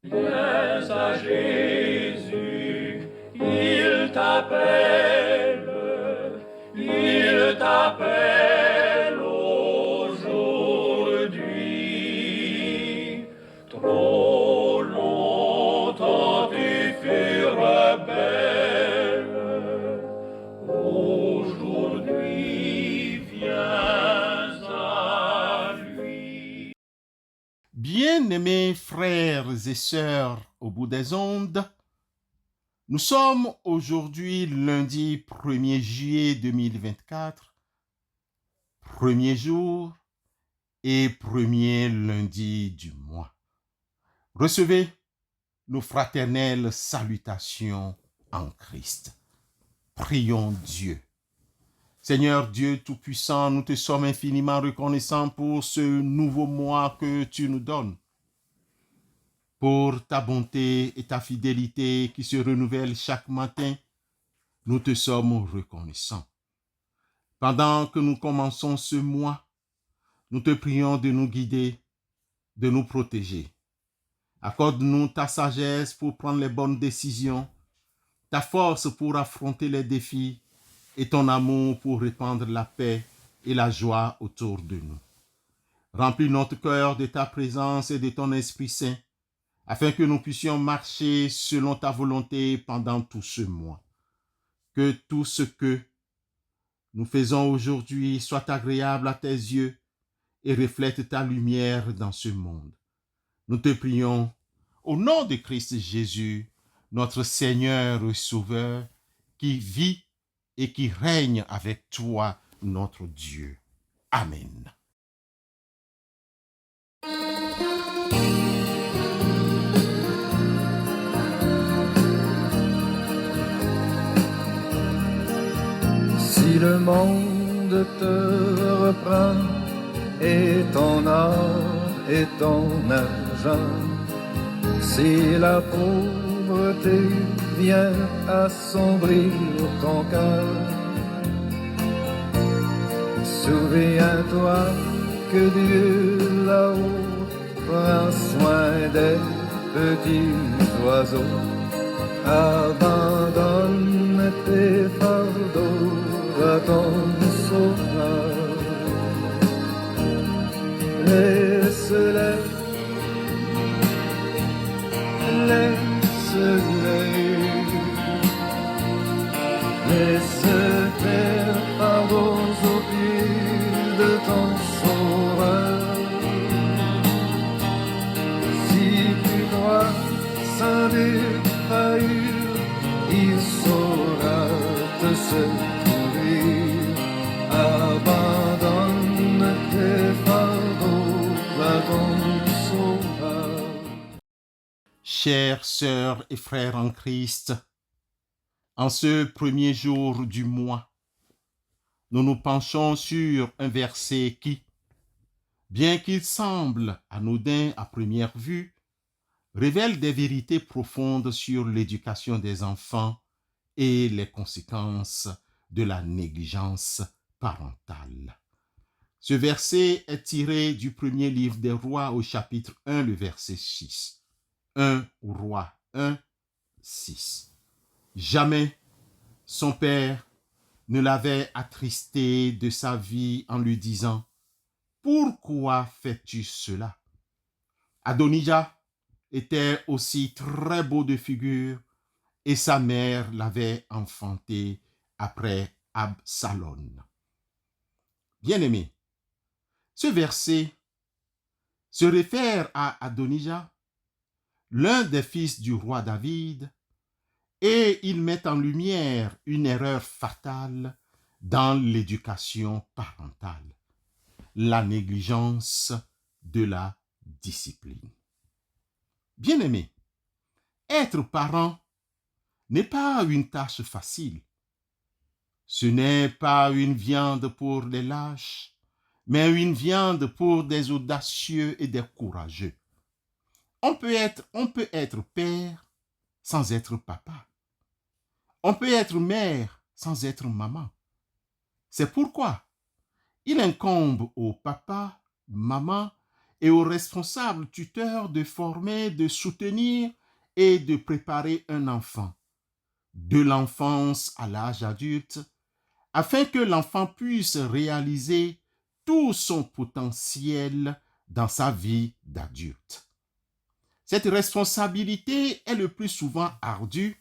Viens à Jésus, il t'appelle aujourd'hui. Trop longtemps tu fus rebelle, aujourd'hui viens à lui. Bien-aimés frères et sœurs au bout des ondes, nous sommes aujourd'hui lundi 1er juillet 2024, premier jour et premier lundi du mois. Recevez nos fraternelles salutations en Christ. Prions Dieu. Seigneur Dieu Tout-Puissant, nous te sommes infiniment reconnaissants pour ce nouveau mois que tu nous donnes, pour ta bonté et ta fidélité qui se renouvellent chaque matin. Nous te sommes reconnaissants. Pendant que nous commençons ce mois, nous te prions de nous guider, de nous protéger. Accorde-nous ta sagesse pour prendre les bonnes décisions, ta force pour affronter les défis et ton amour pour répandre la paix et la joie autour de nous. Remplis notre cœur de ta présence et de ton Esprit Saint, afin que nous puissions marcher selon ta volonté pendant tout ce mois. Que tout ce que nous faisons aujourd'hui soit agréable à tes yeux et reflète ta lumière dans ce monde. Nous te prions au nom de Christ Jésus, notre Seigneur et Sauveur, qui vit et qui règne avec toi, notre Dieu. Amen. Si le monde te reprend et ton or et ton argent, si la pauvreté vient assombrir ton cœur, souviens-toi que Dieu là-haut prend soin des petits oiseaux. Abandonne tes fardeaux à ton sauveur. Laisse-les, laisse tes fardeaux aux pieds de ton sauveur. Si tu dois sans défaillir, il saura te secourir. Abandonne tes fardeaux à ton sauveur. Chères sœurs et frères en Christ, en ce premier jour du mois, nous nous penchons sur un verset qui, bien qu'il semble anodin à première vue, révèle des vérités profondes sur l'éducation des enfants et les conséquences de la négligence parentale. Ce verset est tiré du premier livre des Rois au chapitre 1, le verset 6. 1 Roi 1, 6. Jamais son père ne l'avait attristé de sa vie en lui disant « Pourquoi fais-tu cela ?» Adonijah était aussi très beau de figure et sa mère l'avait enfanté après Absalom. Bien-aimé, ce verset se réfère à Adonijah, l'un des fils du roi David, et il met en lumière une erreur fatale dans l'éducation parentale, la négligence de la discipline. Bien-aimé, être parent n'est pas une tâche facile. Ce n'est pas une viande pour les lâches, mais une viande pour des audacieux et des courageux. On peut être père sans être papa. On peut être mère sans être maman. C'est pourquoi il incombe au papa, maman et aux responsables tuteurs de former, de soutenir et de préparer un enfant, de l'enfance à l'âge adulte, afin que l'enfant puisse réaliser tout son potentiel dans sa vie d'adulte. Cette responsabilité est le plus souvent ardue,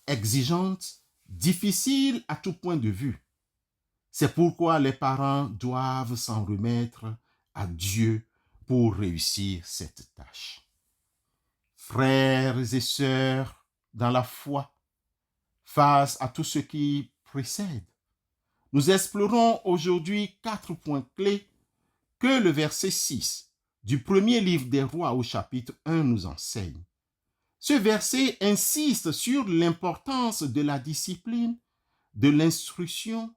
exigeante, difficile à tout point de vue. C'est pourquoi les parents doivent s'en remettre à Dieu pour réussir cette tâche. Frères et sœurs dans la foi, face à tout ce qui précède, nous explorons aujourd'hui 4 points clés que le verset 6 du premier livre des Rois au chapitre 1 nous enseigne. Ce verset insiste sur l'importance de la discipline, de l'instruction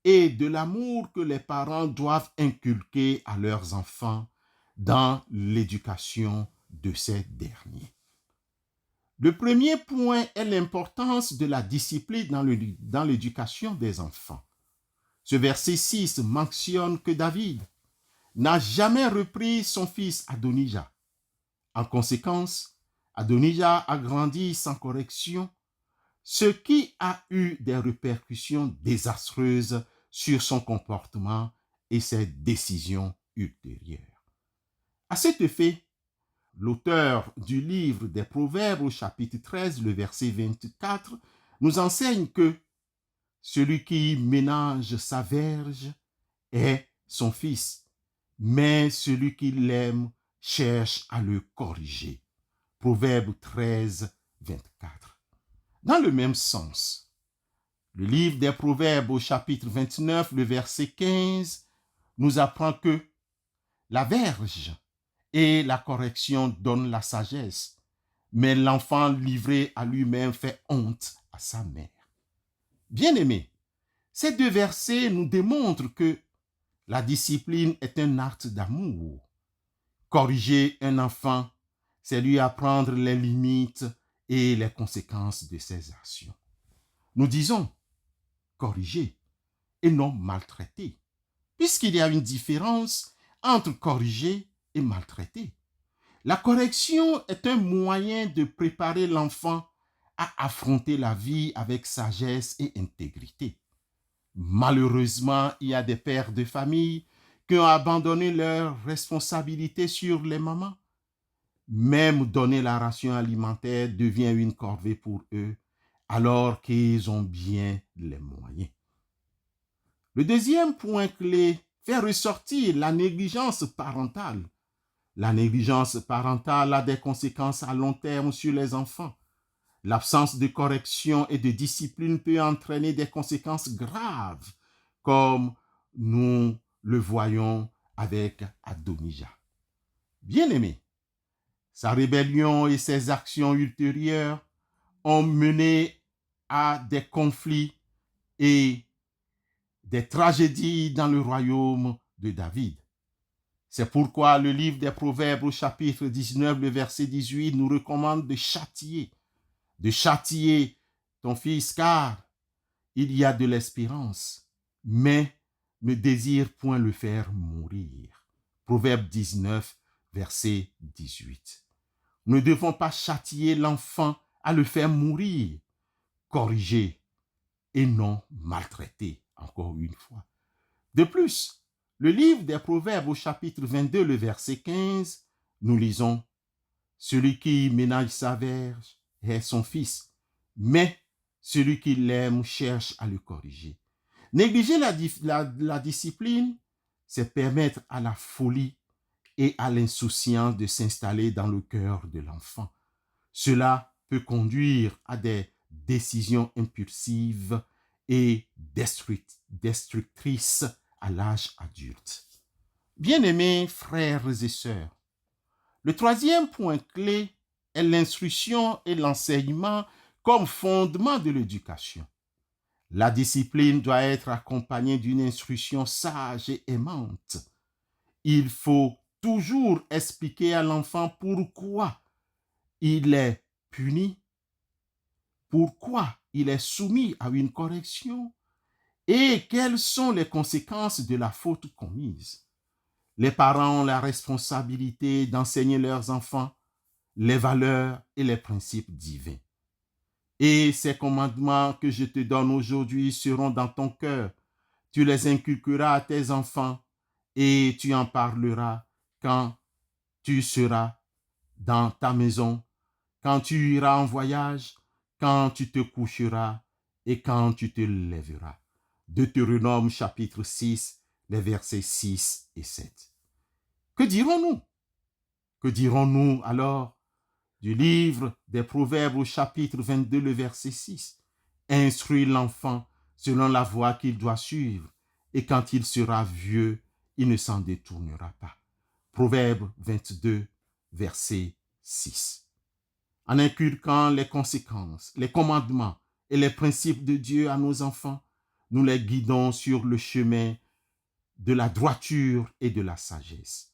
et de l'amour que les parents doivent inculquer à leurs enfants dans l'éducation de ces derniers. Le premier point est l'importance de la discipline dans l'éducation des enfants. Ce verset 6 mentionne que David n'a jamais repris son fils Adonijah. En conséquence, Adonijah a grandi sans correction, ce qui a eu des répercussions désastreuses sur son comportement et ses décisions ultérieures. À cet effet, l'auteur du livre des Proverbes au chapitre 13, le verset 24, nous enseigne que celui qui ménage sa verge est son fils, mais celui qui l'aime cherche à le corriger. Proverbe 13, 24. Dans le même sens, le livre des Proverbes au chapitre 29, le verset 15, nous apprend que la verge et la correction donnent la sagesse, mais l'enfant livré à lui-même fait honte à sa mère. Bien-aimés, ces 2 versets nous démontrent que la discipline est un acte d'amour. Corriger un enfant, c'est lui apprendre les limites et les conséquences de ses actions. Nous disons corriger et non maltraiter, puisqu'il y a une différence entre corriger et maltraiter. La correction est un moyen de préparer l'enfant à affronter la vie avec sagesse et intégrité. Malheureusement, il y a des pères de famille qui ont abandonné leurs responsabilités sur les mamans. Même donner la ration alimentaire devient une corvée pour eux, alors qu'ils ont bien les moyens. Le deuxième point clé fait ressortir la négligence parentale. La négligence parentale a des conséquences à long terme sur les enfants. L'absence de correction et de discipline peut entraîner des conséquences graves, comme nous le voyons avec Adonijah. Bien-aimé, sa rébellion et ses actions ultérieures ont mené à des conflits et des tragédies dans le royaume de David. C'est pourquoi le livre des Proverbes au chapitre 19, le verset 18 nous recommande de châtier ton fils, car il y a de l'espérance, mais ne désire point le faire mourir. Proverbe 19, verset 18. Nous ne devons pas châtier l'enfant à le faire mourir, corriger et non maltraiter, encore une fois. De plus, le livre des Proverbes au chapitre 22, le verset 15, nous lisons « Celui qui ménage sa verge est son fils, mais celui qui l'aime cherche à le corriger. » Négliger la discipline, c'est permettre à la folie et à l'insouciance de s'installer dans le cœur de l'enfant. Cela peut conduire à des décisions impulsives et destructrices à l'âge adulte. Bien-aimés frères et sœurs, le troisième point clé est l'instruction et l'enseignement comme fondement de l'éducation. La discipline doit être accompagnée d'une instruction sage et aimante. Il faut toujours expliquer à l'enfant pourquoi il est puni, pourquoi il est soumis à une correction et quelles sont les conséquences de la faute commise. Les parents ont la responsabilité d'enseigner leurs enfants les valeurs et les principes divins. Et ces commandements que je te donne aujourd'hui seront dans ton cœur. Tu les inculqueras à tes enfants et tu en parleras quand tu seras dans ta maison, quand tu iras en voyage, quand tu te coucheras et quand tu te lèveras. Deutéronome chapitre 6, les versets 6 et 7. Que dirons-nous? Que dirons-nous alors du livre des Proverbes au chapitre 22, le verset 6? Instruis l'enfant selon la voie qu'il doit suivre, et quand il sera vieux, il ne s'en détournera pas. Proverbe 22, verset 6. En inculquant les conséquences, les commandements et les principes de Dieu à nos enfants, nous les guidons sur le chemin de la droiture et de la sagesse.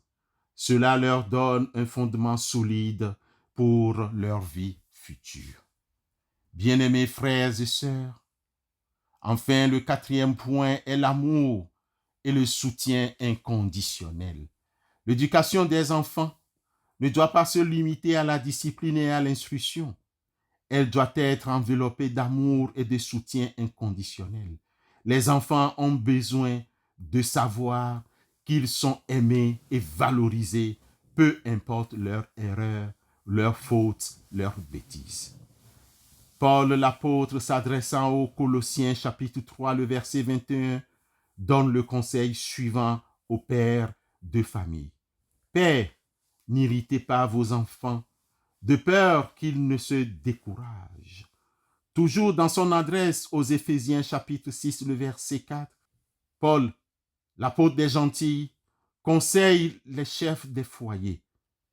Cela leur donne un fondement solide pour leur vie future. Bien-aimés frères et sœurs, enfin, le 4e point est l'amour et le soutien inconditionnel. L'éducation des enfants ne doit pas se limiter à la discipline et à l'instruction. Elle doit être enveloppée d'amour et de soutien inconditionnel. Les enfants ont besoin de savoir qu'ils sont aimés et valorisés, peu importe leurs erreurs, leurs fautes, leurs bêtises. Paul l'apôtre, s'adressant aux Colossiens chapitre 3, le verset 21, donne le conseil suivant aux pères de famille. Père, n'irritez pas vos enfants, de peur qu'ils ne se découragent. Toujours dans son adresse aux Éphésiens chapitre 6, le verset 4, Paul, l'apôtre des gentils, conseille les chefs des foyers.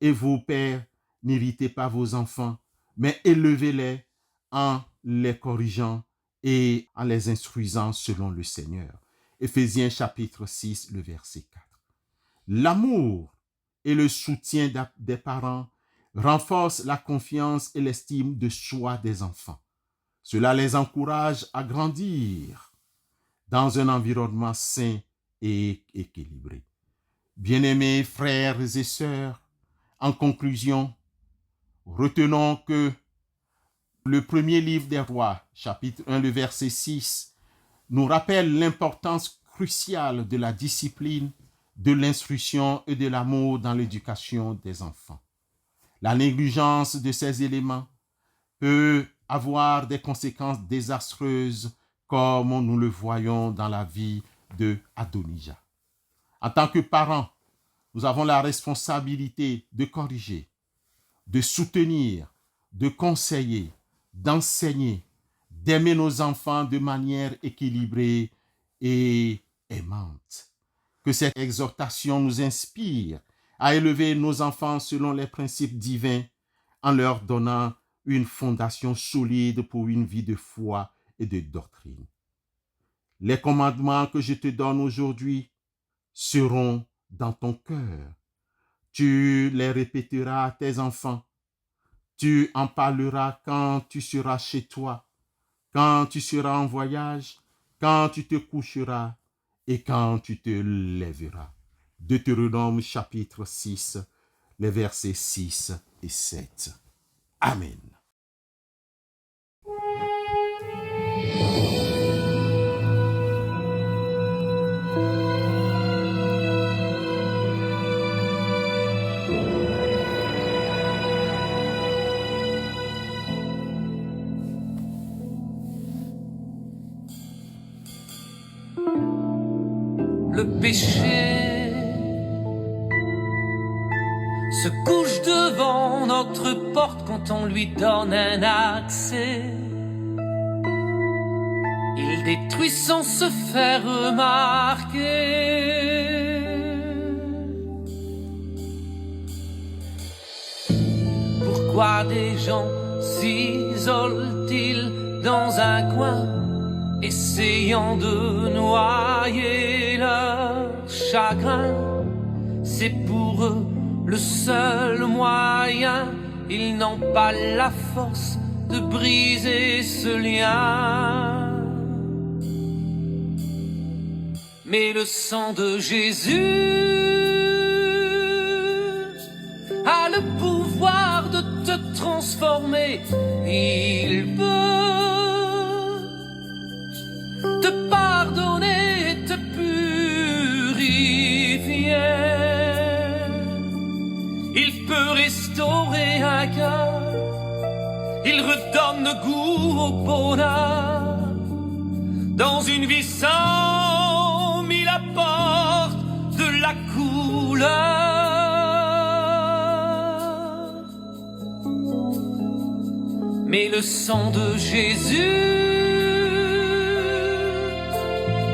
Et vous, pères, n'irritez pas vos enfants, mais élevez-les en les corrigeant et en les instruisant selon le Seigneur. Éphésiens chapitre 6, le verset 4. L'amour et le soutien des parents renforcent la confiance et l'estime de soi des enfants. Cela les encourage à grandir dans un environnement sain et équilibré. Bien-aimés frères et sœurs, en conclusion, retenons que le premier livre des rois, chapitre 1, le verset 6, nous rappelle l'importance cruciale de la discipline, de l'instruction et de l'amour dans l'éducation des enfants. La négligence de ces éléments peut avoir des conséquences désastreuses comme nous le voyons dans la vie de Adonijah. En tant que parents, nous avons la responsabilité de corriger, de soutenir, de conseiller, d'enseigner, d'aimer nos enfants de manière équilibrée et aimante. Que cette exhortation nous inspire à élever nos enfants selon les principes divins en leur donnant une fondation solide pour une vie de foi et de doctrine. Les commandements que je te donne aujourd'hui seront dans ton cœur. Tu les répéteras à tes enfants. Tu en parleras quand tu seras chez toi, quand tu seras en voyage, quand tu te coucheras et quand tu te lèveras. Deutéronome chapitre 6, les versets 6 et 7. Amen. Le péché se couche devant notre porte quand on lui donne un accès. Il détruit sans se faire remarquer. Pourquoi des gens s'isolent-ils dans un coin, essayant de noyer leur chagrin? C'est pour eux le seul moyen. Ils n'ont pas la force de briser ce lien. Mais le sang de Jésus transformer. Il peut te pardonner et te purifier. Il peut restaurer un cœur. Il redonne goût au bonheur. Dans une vie sans mille apporte de la couleur. Mais le sang de Jésus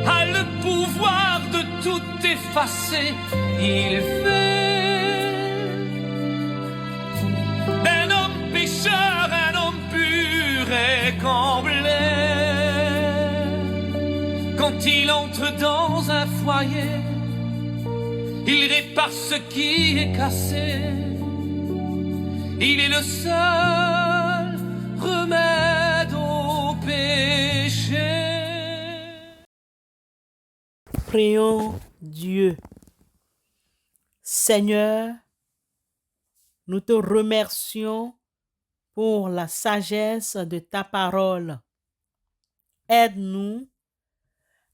a le pouvoir de tout effacer. Il fait d'un homme pécheur un homme pur et comblé. Quand il entre dans un foyer, il répare ce qui est cassé. Il est le seul remède au péché. Prions Dieu. Seigneur, nous te remercions pour la sagesse de ta parole. Aide-nous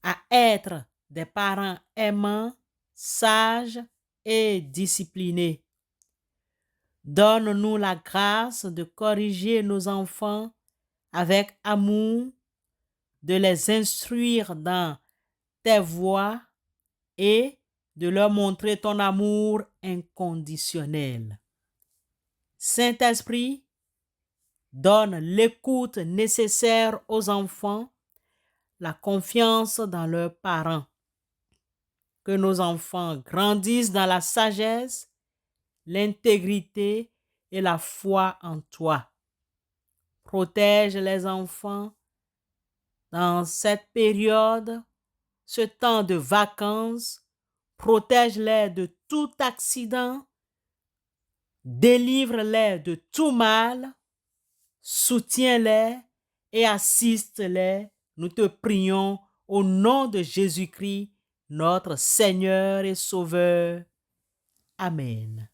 à être des parents aimants, sages et disciplinés. Donne-nous la grâce de corriger nos enfants avec amour, de les instruire dans tes voies et de leur montrer ton amour inconditionnel. Saint-Esprit, donne l'écoute nécessaire aux enfants, la confiance dans leurs parents. Que nos enfants grandissent dans la sagesse, l'intégrité et la foi en toi. Protège les enfants dans cette période, ce temps de vacances. Protège-les de tout accident. Délivre-les de tout mal. Soutiens-les et assiste-les. Nous te prions au nom de Jésus-Christ, notre Seigneur et Sauveur. Amen.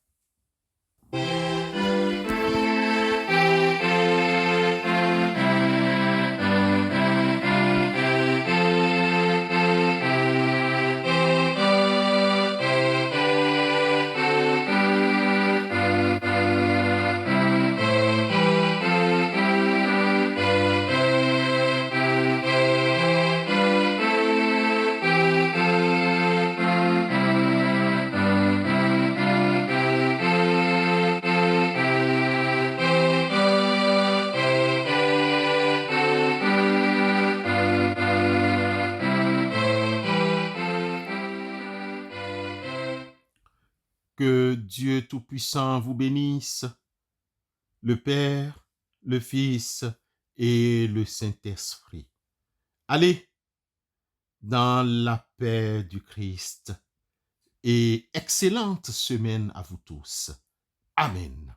Que Dieu Tout-Puissant vous bénisse, le Père, le Fils et le Saint-Esprit. Allez dans la paix du Christ et excellente semaine à vous tous. Amen.